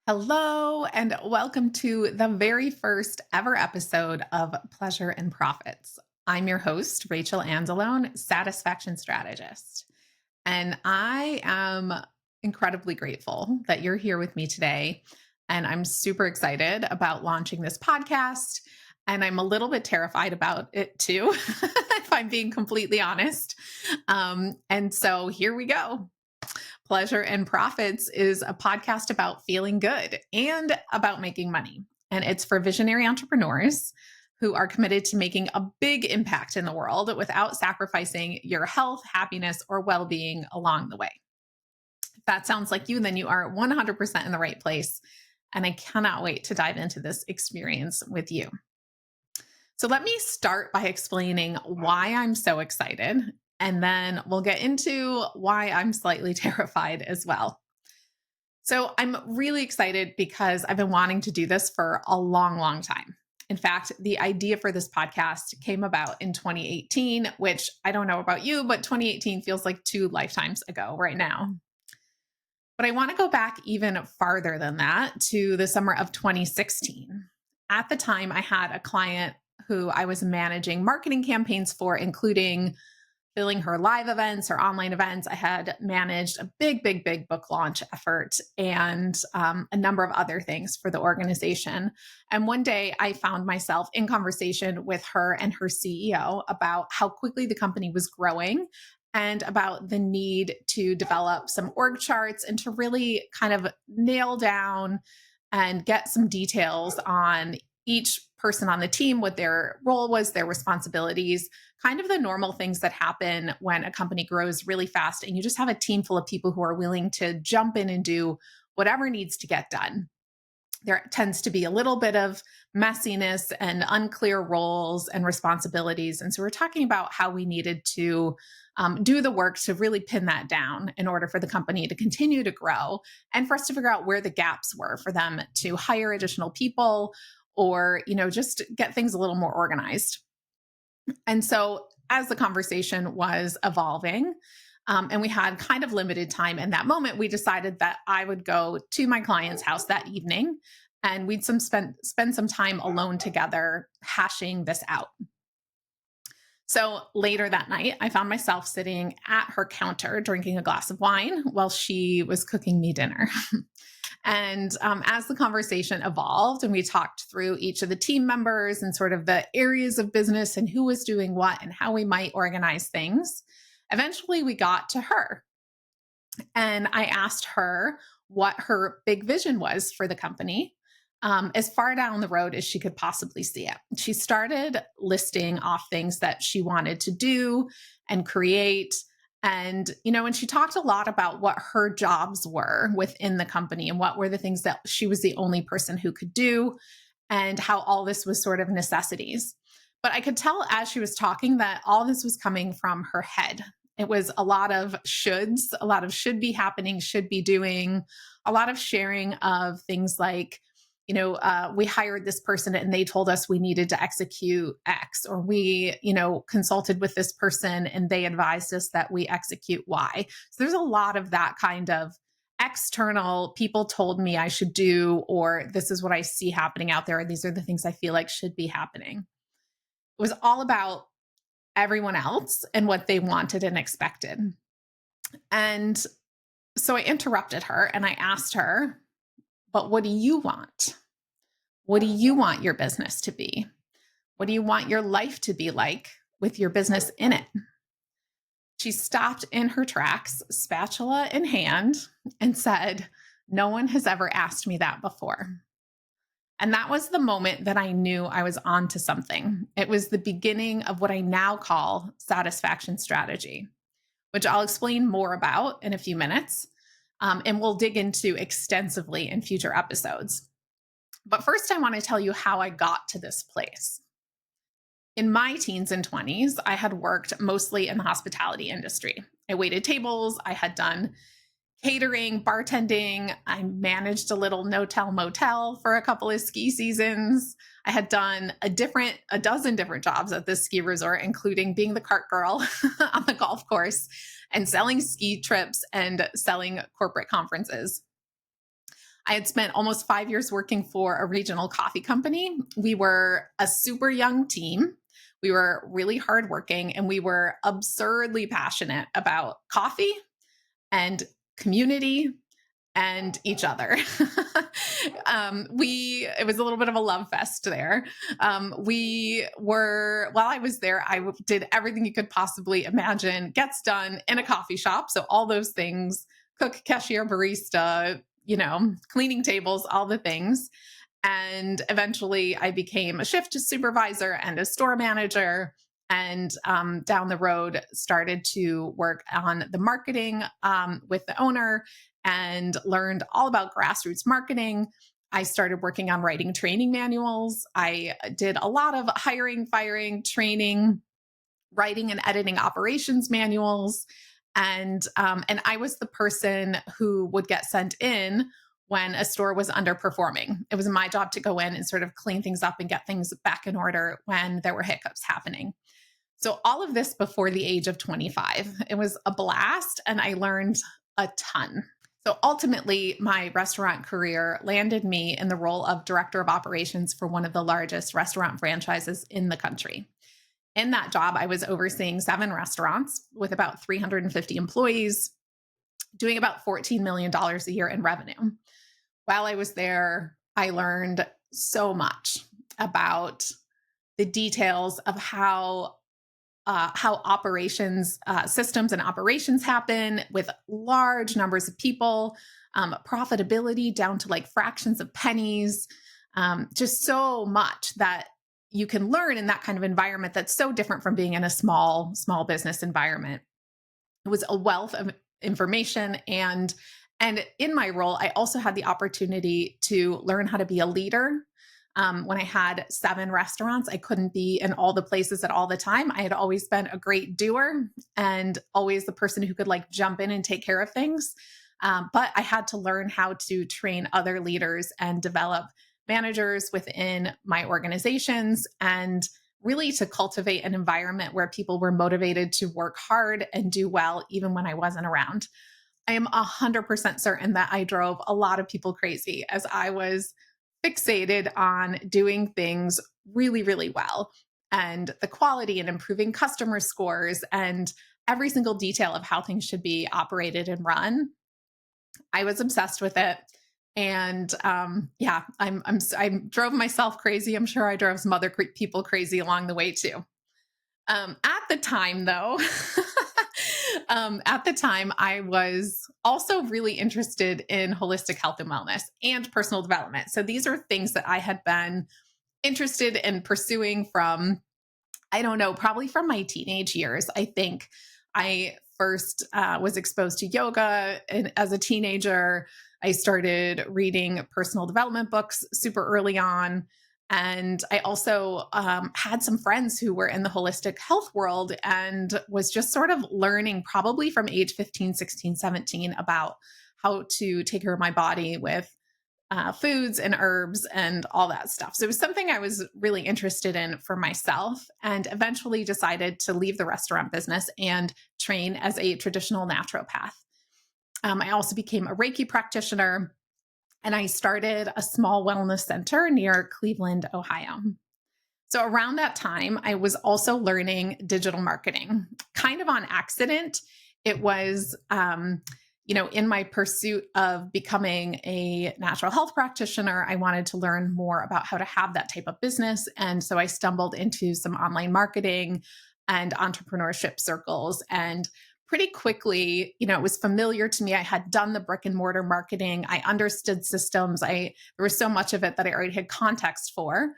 Hello, and welcome to the very first ever episode of Pleasure and Profits. I'm your host, Rachel Anzalone, Satisfaction Strategist. And I am incredibly grateful that you're here with me today. And I'm super excited about launching this podcast. And I'm a little bit terrified about it too, if I'm being completely honest. And so here we go. Pleasure and Profits is a podcast about feeling good and about making money. And it's for visionary entrepreneurs who are committed to making a big impact in the world without sacrificing your health, happiness, or well being along the way. If that sounds like you, then you are 100% in the right place. And I cannot wait to dive into this experience with you. So, let me start by explaining why I'm so excited, and then we'll get into why I'm slightly terrified as well. So, I'm really excited because I've been wanting to do this for a long, long time. In fact, the idea for this podcast came about in 2018, which I don't know about you, but 2018 feels like two lifetimes ago right now. But I want to go back even farther than that to the summer of 2016. At the time, I had a client who I was managing marketing campaigns for, including filling her live events or online events. I had managed a big, big, big book launch effort and a number of other things for the organization. And one day I found myself in conversation with her and her CEO about how quickly the company was growing and about the need to develop some org charts and to really kind of nail down and get some details on each person on the team, what their role was, their responsibilities, kind of the normal things that happen when a company grows really fast and you just have a team full of people who are willing to jump in and do whatever needs to get done. There tends to be a little bit of messiness and unclear roles and responsibilities. And so we're talking about how we needed to do the work to really pin that down in order for the company to continue to grow and for us to figure out where the gaps were for them to hire additional people or, just get things a little more organized. And so as the conversation was evolving, and we had kind of limited time in that moment, we decided that I would go to my client's house that evening and we'd spend some time alone together hashing this out. So later that night, I found myself sitting at her counter drinking a glass of wine while she was cooking me dinner. And as the conversation evolved and we talked through each of the team members and sort of the areas of business and who was doing what and how we might organize things, eventually we got to her. And I asked her what her big vision was for the company, as far down the road as she could possibly see it. She started listing off things that she wanted to do and create. And, and she talked a lot about what her jobs were within the company and what were the things that she was the only person who could do and how all this was sort of necessities. But I could tell as she was talking that all this was coming from her head. It was a lot of shoulds, a lot of should be happening, should be doing, a lot of sharing of things like, we hired this person and they told us we needed to execute X, or we, consulted with this person and they advised us that we execute Y. So there's a lot of that kind of external people told me I should do, or this is what I see happening out there. And these are the things I feel like should be happening. It was all about everyone else and what they wanted and expected. And so I interrupted her and I asked her, but what do you want? What do you want your business to be? What do you want your life to be like with your business in it? She stopped in her tracks, spatula in hand, and said, "No one has ever asked me that before." And that was the moment that I knew I was onto something. It was the beginning of what I now call satisfaction strategy, which I'll explain more about in a few minutes. And we'll dig into extensively in future episodes. But first, I want to tell you how I got to this place. In my teens and 20s, I had worked mostly in the hospitality industry. I waited tables, I had done catering, bartending. I managed a little no-tell motel for a couple of ski seasons. I had done a dozen different jobs at this ski resort, including being the cart girl on the golf course and selling ski trips and selling corporate conferences. I had spent almost 5 years working for a regional coffee company. We were a super young team. We were really hardworking and we were absurdly passionate about coffee and community and each other. It was a little bit of a love fest there. While I was there, did everything you could possibly imagine gets done in a coffee shop. So all those things, cook, cashier, barista, cleaning tables, all the things. And eventually I became a shift supervisor and a store manager. And down the road, started to work on the marketing with the owner and learned all about grassroots marketing. I started working on writing training manuals. I did a lot of hiring, firing, training, writing and editing operations manuals. And I was the person who would get sent in when a store was underperforming. It was my job to go in and sort of clean things up and get things back in order when there were hiccups happening. So all of this before the age of 25. It was a blast and I learned a ton. So ultimately, my restaurant career landed me in the role of director of operations for one of the largest restaurant franchises in the country. In that job, I was overseeing 7 restaurants with about 350 employees, doing about $14 million a year in revenue. While I was there, I learned so much about the details of how operations systems and operations happen with large numbers of people, profitability down to like fractions of pennies, just so much that you can learn in that kind of environment that's so different from being in a small business environment. It was a wealth of information, and in my role, I also had the opportunity to learn how to be a leader. When I had 7 restaurants, I couldn't be in all the places at all the time. I had always been a great doer and always the person who could like jump in and take care of things. But I had to learn how to train other leaders and develop managers within my organizations, and really to cultivate an environment where people were motivated to work hard and do well, even when I wasn't around. I am 100% certain that I drove a lot of people crazy as I was fixated on doing things really, really well, and the quality and improving customer scores and every single detail of how things should be operated and run. I was obsessed with it. And yeah, I drove myself crazy. I'm sure I drove some other people crazy along the way too. At the time, though, I was also really interested in holistic health and wellness and personal development. So these are things that I had been interested in pursuing from, I don't know, probably from my teenage years. I think I first was exposed to yoga and as a teenager. I started reading personal development books super early on. And I also had some friends who were in the holistic health world and was just sort of learning probably from age 15, 16, 17 about how to take care of my body with foods and herbs and all that stuff. So it was something I was really interested in for myself, and eventually decided to leave the restaurant business and train as a traditional naturopath. I also became a Reiki practitioner, and I started a small wellness center near Cleveland, Ohio. So around that time, I was also learning digital marketing, kind of on accident. It was, in my pursuit of becoming a natural health practitioner, I wanted to learn more about how to have that type of business. And so I stumbled into some online marketing and entrepreneurship circles, and pretty quickly, it was familiar to me. I had done the brick and mortar marketing. I understood systems. There was so much of it that I already had context for.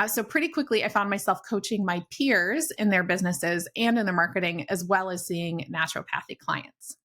So pretty quickly, I found myself coaching my peers in their businesses and in their marketing, as well as seeing naturopathic clients.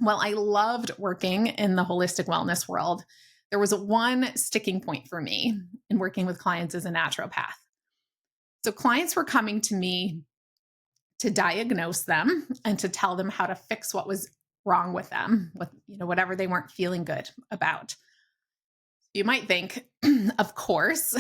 Well, I loved working in the holistic wellness world. There was one sticking point for me in working with clients as a naturopath. So clients were coming to me to diagnose them and to tell them how to fix what was wrong with them, with whatever they weren't feeling good about. You might think, of course,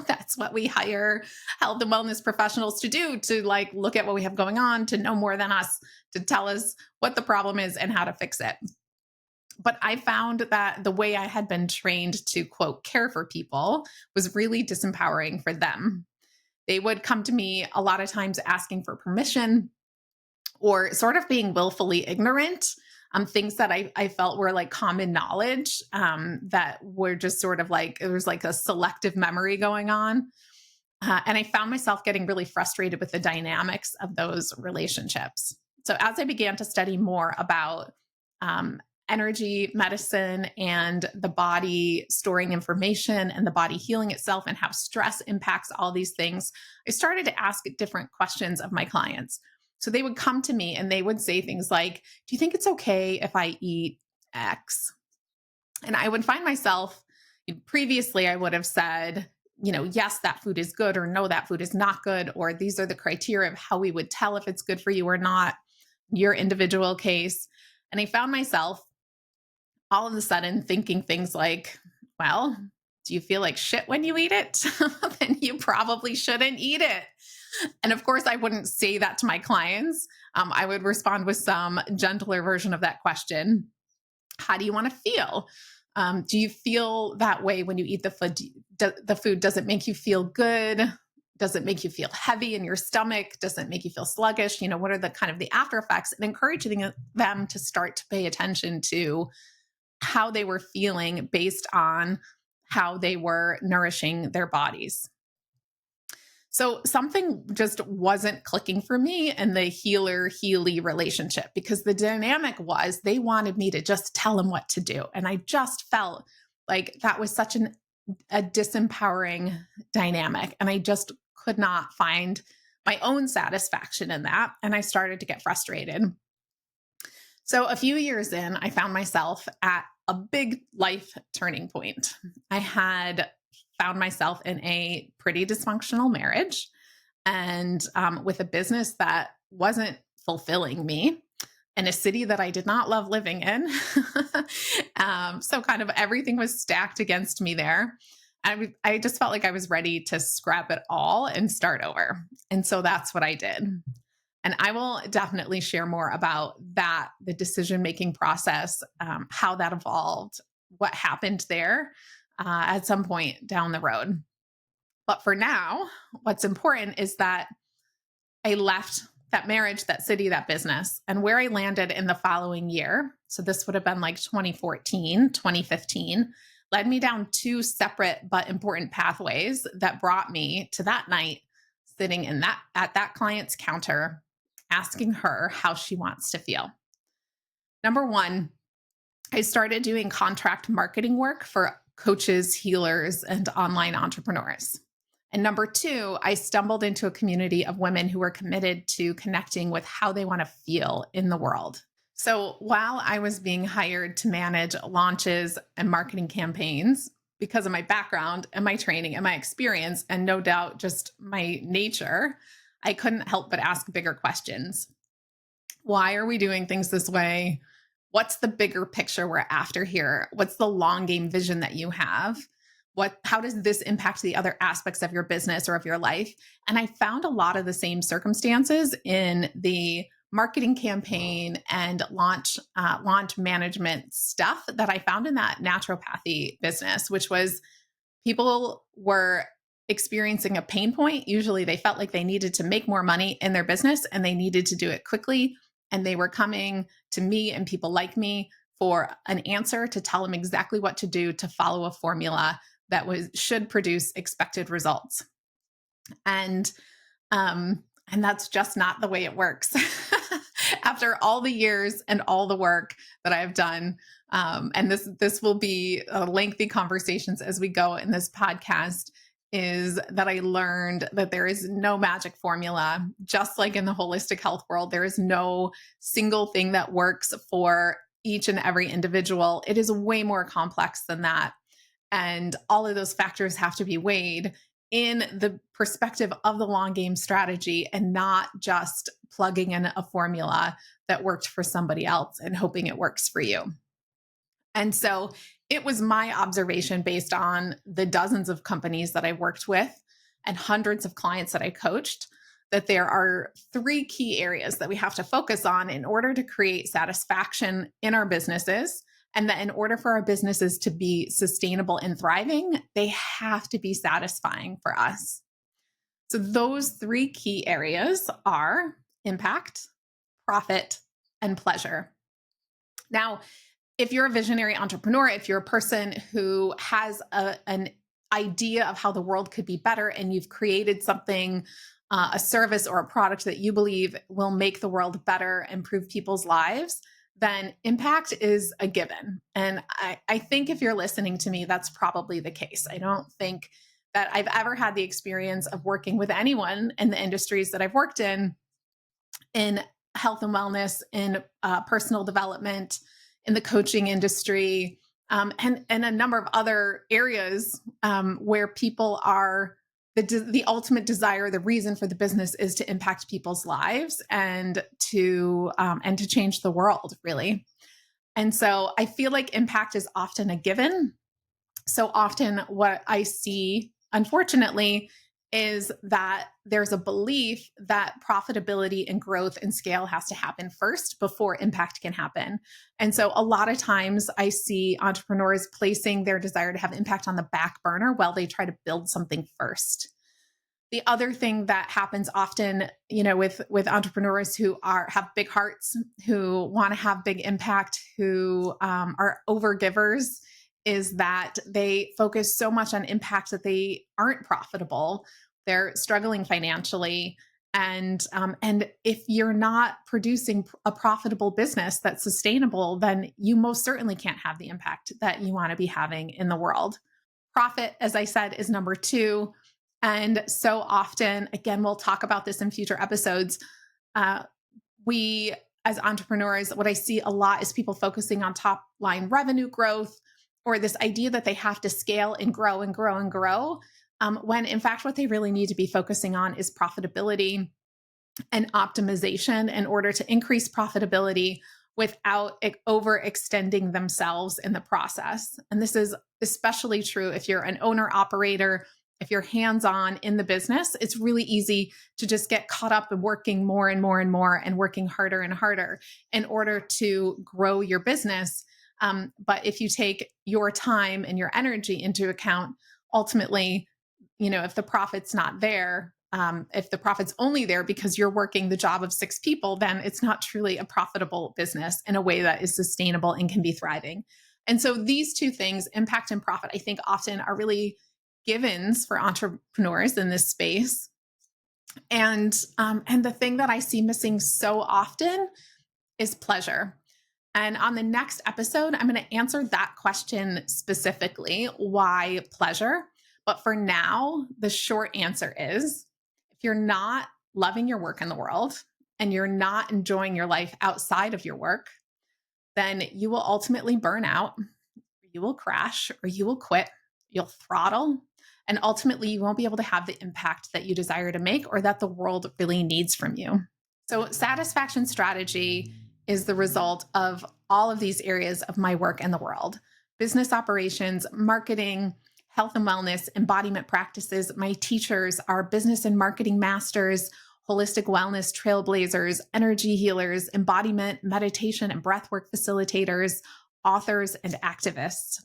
that's what we hire health and wellness professionals to do, to like look at what we have going on, to know more than us, to tell us what the problem is and how to fix it. But I found that the way I had been trained to, quote, care for people was really disempowering for them. They would come to me a lot of times asking for permission or sort of being willfully ignorant. Things that I felt were like common knowledge, that were just sort of like, it was like a selective memory going on. And I found myself getting really frustrated with the dynamics of those relationships. So as I began to study more about um, energy medicine and the body storing information and the body healing itself and how stress impacts all these things, I started to ask different questions of my clients. So they would come to me and they would say things like, "Do you think it's okay if I eat X?" And I would find myself, previously, I would have said, yes, that food is good, or no, that food is not good, or these are the criteria of how we would tell if it's good for you or not, your individual case. And I found myself all of a sudden thinking things like, well, do you feel like shit when you eat it? Then you probably shouldn't eat it. And of course, I wouldn't say that to my clients. I would respond with some gentler version of that question. How do you want to feel? Do you feel that way when you eat the food? The food, does it make you feel good? Does it make you feel heavy in your stomach? Does it make you feel sluggish? What are the kind of the after effects? And encouraging them to start to pay attention to how they were feeling based on how they were nourishing their bodies. So something just wasn't clicking for me in the healer healy relationship, because the dynamic was they wanted me to just tell them what to do. And I just felt like that was such a disempowering dynamic. And I just could not find my own satisfaction in that. And I started to get frustrated. So a few years in, I found myself at a big life turning point. I had found myself in a pretty dysfunctional marriage and with a business that wasn't fulfilling me in a city that I did not love living in. So kind of everything was stacked against me there. I just felt like I was ready to scrap it all and start over. And so that's what I did. And I will definitely share more about that, the decision-making process, how that evolved, what happened there at some point down the road. But for now, what's important is that I left that marriage, that city, that business, and where I landed in the following year. So this would have been like 2014, 2015, led me down two separate but important pathways that brought me to that night sitting at that client's counter, asking her how she wants to feel. Number one, I started doing contract marketing work for coaches, healers, and online entrepreneurs. And number two, I stumbled into a community of women who were committed to connecting with how they want to feel in the world. So while I was being hired to manage launches and marketing campaigns, because of my background and my training and my experience, and no doubt just my nature, I couldn't help but ask bigger questions. Why are we doing things this way? What's the bigger picture we're after here? What's the long game vision that you have? How does this impact the other aspects of your business or of your life? And I found a lot of the same circumstances in the marketing campaign and launch management stuff that I found in that naturopathy business, which was people were experiencing a pain point. Usually they felt like they needed to make more money in their business and they needed to do it quickly. And they were coming to me and people like me for an answer to tell them exactly what to do to follow a formula that should produce expected results. And that's just not the way it works. After all the years and all the work that I've done, and this will be lengthy conversations as we go in this podcast, is that I learned that there is no magic formula. Just like in the holistic health world, there is no single thing that works for each and every individual. It is way more complex than that. And all of those factors have to be weighed in the perspective of the long game strategy and not just plugging in a formula that worked for somebody else and hoping it works for you. And so it was my observation based on the dozens of companies that I worked with and hundreds of clients that I coached that there are three key areas that we have to focus on in order to create satisfaction in our businesses And that in order for our businesses to be sustainable and thriving, they have to be satisfying for us. So those three key areas are impact, profit, and pleasure. Now, if you're a visionary entrepreneur, if you're a person who has an idea of how the world could be better and you've created something, a service or a product that you believe will make the world better, improve people's lives, then impact is a given. And I think if you're listening to me, that's probably the case. I don't think that I've ever had the experience of working with anyone in the industries that I've worked in health and wellness, in personal development, in the coaching industry, and a number of other areas where people are the ultimate desire, the reason for the business is to impact people's lives and to change the world, really. And so I feel like impact is often a given. So often, what I see, unfortunately, is that there's a belief that profitability and growth and scale has to happen first before impact can happen. And so, a lot of times, I see entrepreneurs placing their desire to have impact on the back burner while they try to build something first. The other thing that happens often, with entrepreneurs who have big hearts, who want to have big impact, who are overgivers, is that they focus so much on impact that they aren't profitable. They're struggling financially. And if you're not producing a profitable business that's sustainable, then you most certainly can't have the impact that you want to be having in the world. Profit, as I said, is number two. And so often, again, we'll talk about this in future episodes. We, as entrepreneurs, what I see a lot is people focusing on top line revenue growth, or this idea that they have to scale and grow and grow and grow, when in fact, what they really need to be focusing on is profitability and optimization in order to increase profitability without overextending themselves in the process. And this is especially true if you're an owner operator. If you're hands-on in the business, it's really easy to just get caught up in working more and more and more and working harder and harder in order to grow your business. But if you take your time and your energy into account, ultimately, if the profit's not there, if the profit's only there because you're working the job of 6 people, then it's not truly a profitable business in a way that is sustainable and can be thriving. And so these two things, impact and profit, I think often are really givens for entrepreneurs in this space. And the thing that I see missing so often is pleasure. And on the next episode, I'm going to answer that question specifically, why pleasure? But for now, the short answer is if you're not loving your work in the world and you're not enjoying your life outside of your work, then you will ultimately burn out, you will crash, or you will quit, you'll throttle, and ultimately you won't be able to have the impact that you desire to make or that the world really needs from you. So satisfaction strategy is the result of all of these areas of my work in the world: business operations, marketing, health and wellness, embodiment practices. My teachers are business and marketing masters, holistic wellness trailblazers, energy healers, embodiment, meditation, and breathwork facilitators, authors, and activists,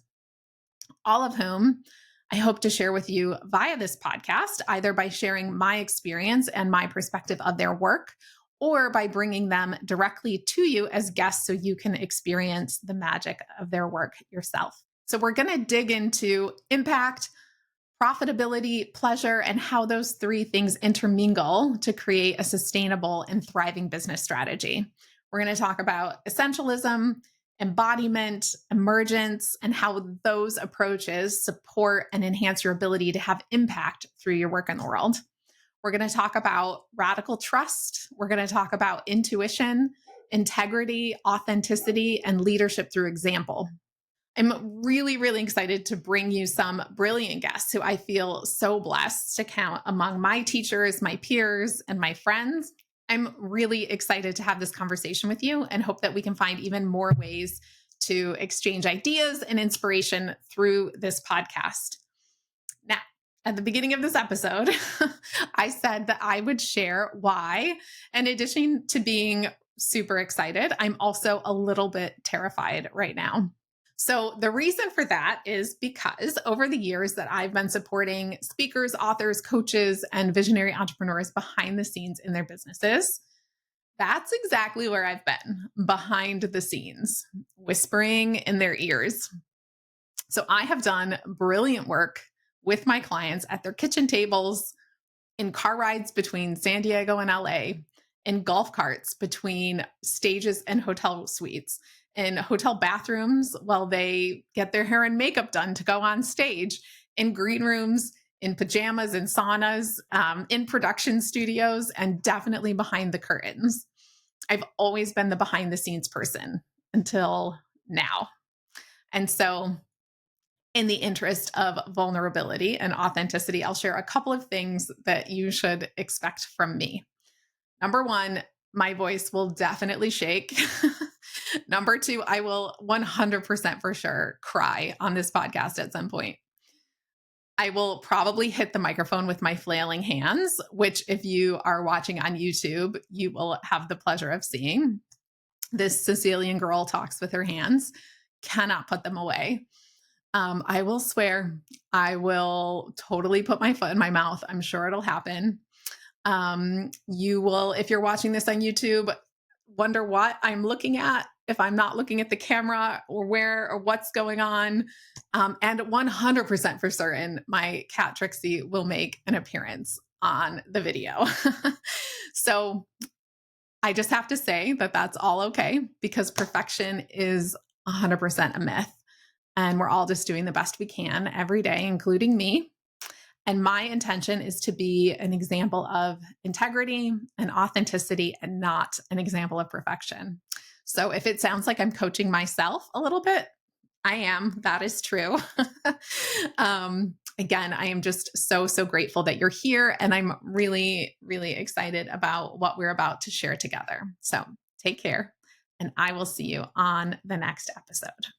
all of whom I hope to share with you via this podcast, either by sharing my experience and my perspective of their work, or by bringing them directly to you as guests so you can experience the magic of their work yourself. So we're going to dig into impact, profitability, pleasure, and how those three things intermingle to create a sustainable and thriving business strategy. We're going to talk about essentialism, embodiment, emergence, and how those approaches support and enhance your ability to have impact through your work in the world. We're going to talk about radical trust. We're going to talk about intuition, integrity, authenticity, and leadership through example. I'm really, really excited to bring you some brilliant guests who I feel so blessed to count among my teachers, my peers, and my friends. I'm really excited to have this conversation with you and hope that we can find even more ways to exchange ideas and inspiration through this podcast. Now, at the beginning of this episode, I said that I would share why, in addition to being super excited, I'm also a little bit terrified right now. So, the reason for that is because over the years that I've been supporting speakers, authors, coaches, and visionary entrepreneurs behind the scenes in their businesses, that's exactly where I've been behind the scenes, whispering in their ears. So, I have done brilliant work with my clients at their kitchen tables, in car rides between San Diego and LA, in golf carts between stages and hotel suites, in hotel bathrooms while they get their hair and makeup done to go on stage, in green rooms, in pajamas and saunas, in production studios, and definitely behind the curtains. I've always been the behind the scenes person until now. And so, in the interest of vulnerability and authenticity, I'll share a couple of things that you should expect from me. Number one, my voice will definitely shake. Number two, I will 100% for sure cry on this podcast at some point. I will probably hit the microphone with my flailing hands, which, if you are watching on YouTube, you will have the pleasure of seeing. This Sicilian girl talks with her hands, cannot put them away. I will swear. I will totally put my foot in my mouth. I'm sure it'll happen. You will, if you're watching this on YouTube, wonder what I'm looking at, if I'm not looking at the camera or where or what's going on. And 100% for certain, my cat Trixie will make an appearance on the video. So I just have to say that that's all okay because perfection is 100% a myth. And we're all just doing the best we can every day, including me. And my intention is to be an example of integrity and authenticity and not an example of perfection. So if it sounds like I'm coaching myself a little bit, I am. That is true. Again, I am just so, so grateful that you're here. And I'm really, really excited about what we're about to share together. So take care, and I will see you on the next episode.